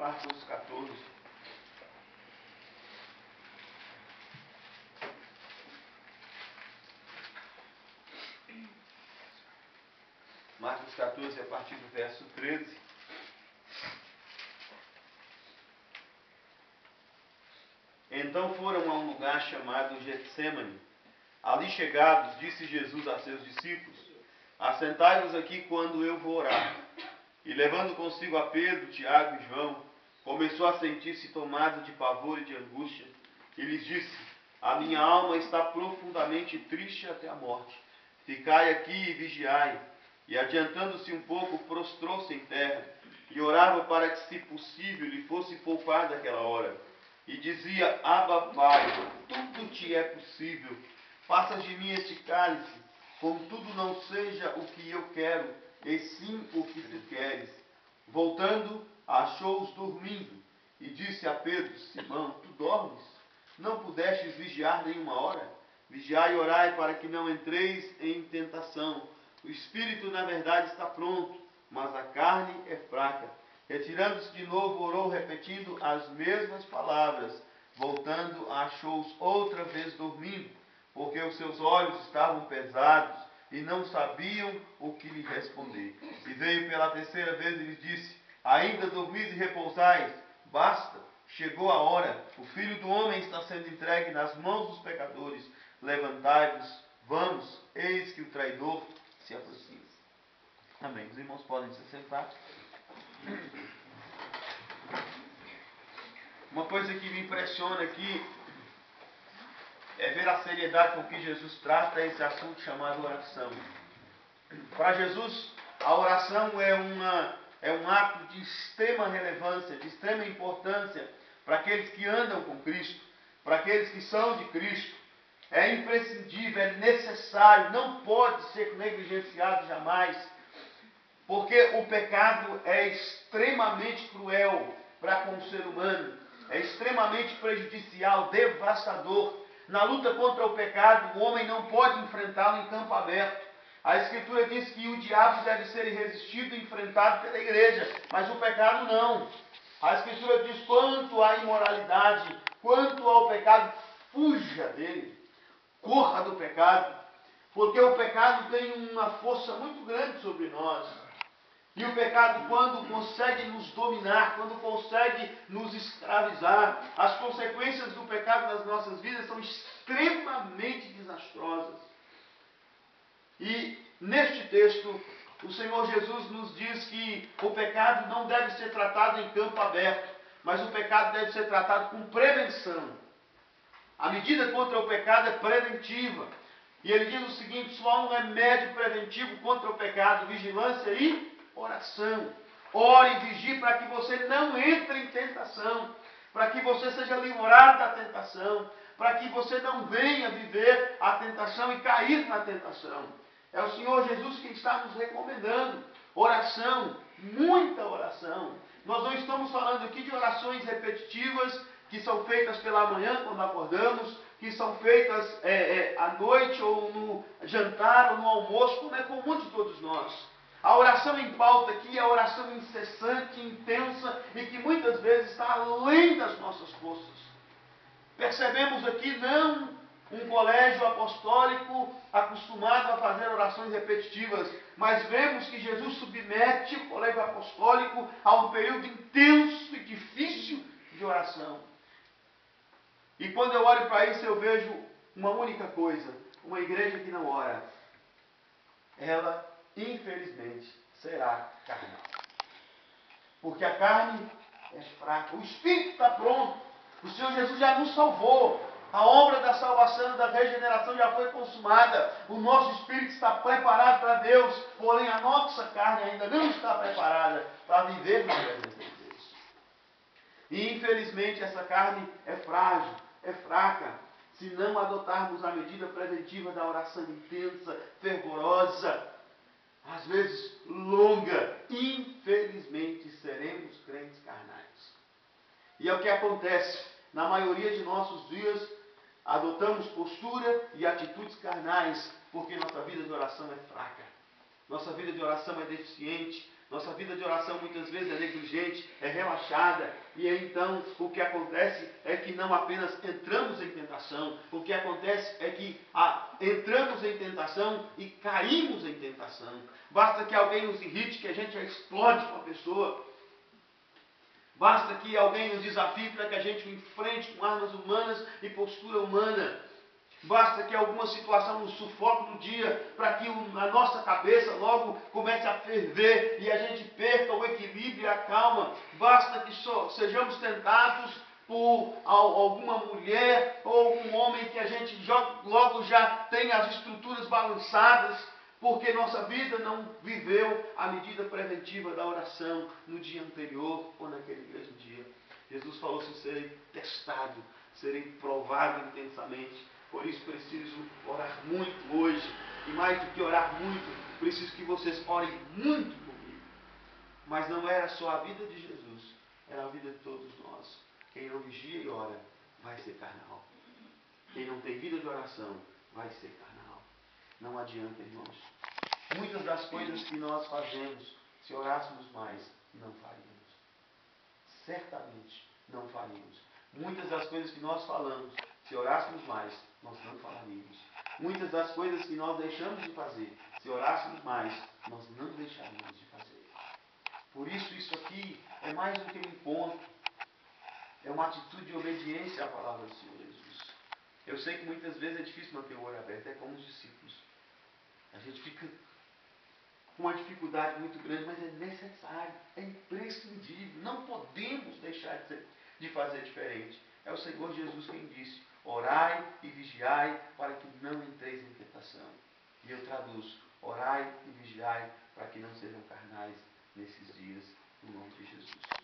Marcos 14. Marcos 14, a partir do verso 13. Então foram a um lugar chamado Getsêmani. Ali chegados, disse Jesus a seus discípulos: assentai-vos aqui quando eu vou orar. E levando consigo a Pedro, Tiago e João, começou a sentir-se tomado de pavor e de angústia. E lhes disse: a minha alma está profundamente triste até a morte. Ficai aqui e vigiai. E adiantando-se um pouco, prostrou-se em terra e orava para que, se possível, lhe fosse poupada aquela hora. E dizia: Abba, Pai, tudo te é possível. Faças de mim este cálice, contudo não seja o que eu quero, e sim o que tu queres. Voltando, achou-os dormindo, e disse a Pedro: Simão, tu dormes? Não pudestes vigiar nenhuma hora? Vigiai e orai para que não entreis em tentação. O espírito, na verdade, está pronto, mas a carne é fraca. Retirando-se de novo, orou, repetindo as mesmas palavras. Voltando, achou-os outra vez dormindo, porque os seus olhos estavam pesados e não sabiam o que lhe responder. E veio pela terceira vez e lhes disse: ainda dormis e repousais? Basta, chegou a hora. O Filho do Homem está sendo entregue nas mãos dos pecadores. Levantai-vos, vamos, eis que o traidor se aproxima. Amém. Os irmãos podem se sentar. Uma coisa que me impressiona aqui é ver a seriedade com que Jesus trata esse assunto chamado oração. Para Jesus, a oração é um ato de extrema relevância, de extrema importância para aqueles que andam com Cristo, para aqueles que são de Cristo. É imprescindível, é necessário, não pode ser negligenciado jamais, porque o pecado é extremamente cruel para com o ser humano, é extremamente prejudicial, devastador. Na luta contra o pecado, o homem não pode enfrentá-lo em campo aberto. A Escritura diz que o diabo deve ser resistido e enfrentado pela igreja, mas o pecado não. A Escritura diz: quanto à imoralidade, quanto ao pecado, fuja dele, corra do pecado, porque o pecado tem uma força muito grande sobre nós. E o pecado, quando consegue nos dominar, quando consegue nos escravizar, as consequências do pecado nas nossas vidas são extremamente desastrosas. E neste texto, o Senhor Jesus nos diz que o pecado não deve ser tratado em campo aberto, mas o pecado deve ser tratado com prevenção. A medida contra o pecado é preventiva. E ele diz o seguinte: só há um remédio preventivo contra o pecado: vigilância e oração. Ore e vigie para que você não entre em tentação, para que você seja livrado da tentação, para que você não venha viver a tentação e cair na tentação. É o Senhor Jesus quem está nos recomendando oração, muita oração. Nós não estamos falando aqui de orações repetitivas que são feitas pela manhã quando acordamos, que são feitas à noite ou no jantar ou no almoço, como é comum de todos nós. A oração em pauta aqui é a oração incessante, intensa e que muitas vezes está além das nossas forças. Percebemos aqui não um colégio apostólico acostumado a fazer orações repetitivas, mas vemos que Jesus submete o colégio apostólico a um período intenso e difícil de oração. E quando eu olho para isso, eu vejo uma única coisa: uma igreja que não ora, ela, infelizmente, será carnal. Porque a carne é fraca, o espírito está pronto. O Senhor Jesus já nos salvou. A obra da salvação, da regeneração já foi consumada. O nosso espírito está preparado para Deus, porém a nossa carne ainda não está preparada para viver na presença de Deus. E infelizmente essa carne é frágil, é fraca. Se não adotarmos a medida preventiva da oração intensa, fervorosa, às vezes longa, infelizmente seremos crentes carnais. E é o que acontece. Na maioria de nossos dias, adotamos postura e atitudes carnais, porque nossa vida de oração é fraca. Nossa vida de oração é deficiente. Nossa vida de oração muitas vezes é negligente, é relaxada, e então o que acontece é que não apenas entramos em tentação, o que acontece é que entramos em tentação e caímos em tentação. Basta que alguém nos irrite, que a gente já explode com a pessoa. Basta que alguém nos desafie para que a gente o enfrente com armas humanas e postura humana. Basta que alguma situação nos sufoque no dia para que a nossa cabeça logo comece a ferver e a gente perca o equilíbrio e a calma. Basta que sejamos tentados por alguma mulher ou algum homem que a gente logo já tenha as estruturas balançadas, porque nossa vida não viveu a medida preventiva da oração no dia anterior ou naquele mesmo dia. Jesus falou assim: serei testado, serei provado intensamente. Por isso preciso orar muito hoje. E mais do que orar muito, preciso que vocês orem muito comigo. Mas não era só a vida de Jesus, era a vida de todos nós. Quem não vigia e ora, vai ser carnal. Quem não tem vida de oração, vai ser carnal. Não adianta, irmãos. Muitas das coisas que nós fazemos, se orássemos mais, não faríamos. Certamente não faríamos. Muitas das coisas que nós falamos, se orássemos mais, nós não falaríamos. Muitas das coisas que nós deixamos de fazer, se orássemos mais, nós não deixaríamos de fazer. Por isso, isso aqui é mais do que um encontro. É uma atitude de obediência à palavra do Senhor Jesus. Eu sei que muitas vezes é difícil manter o olho aberto, é como os discípulos. A gente fica com uma dificuldade muito grande, mas é necessário, é imprescindível. Não podemos deixar de fazer diferente. É o Senhor Jesus quem disse: orai e vigiai para que não entreis em tentação. E eu traduzo: orai e vigiai para que não sejam carnais nesses dias, no nome de Jesus.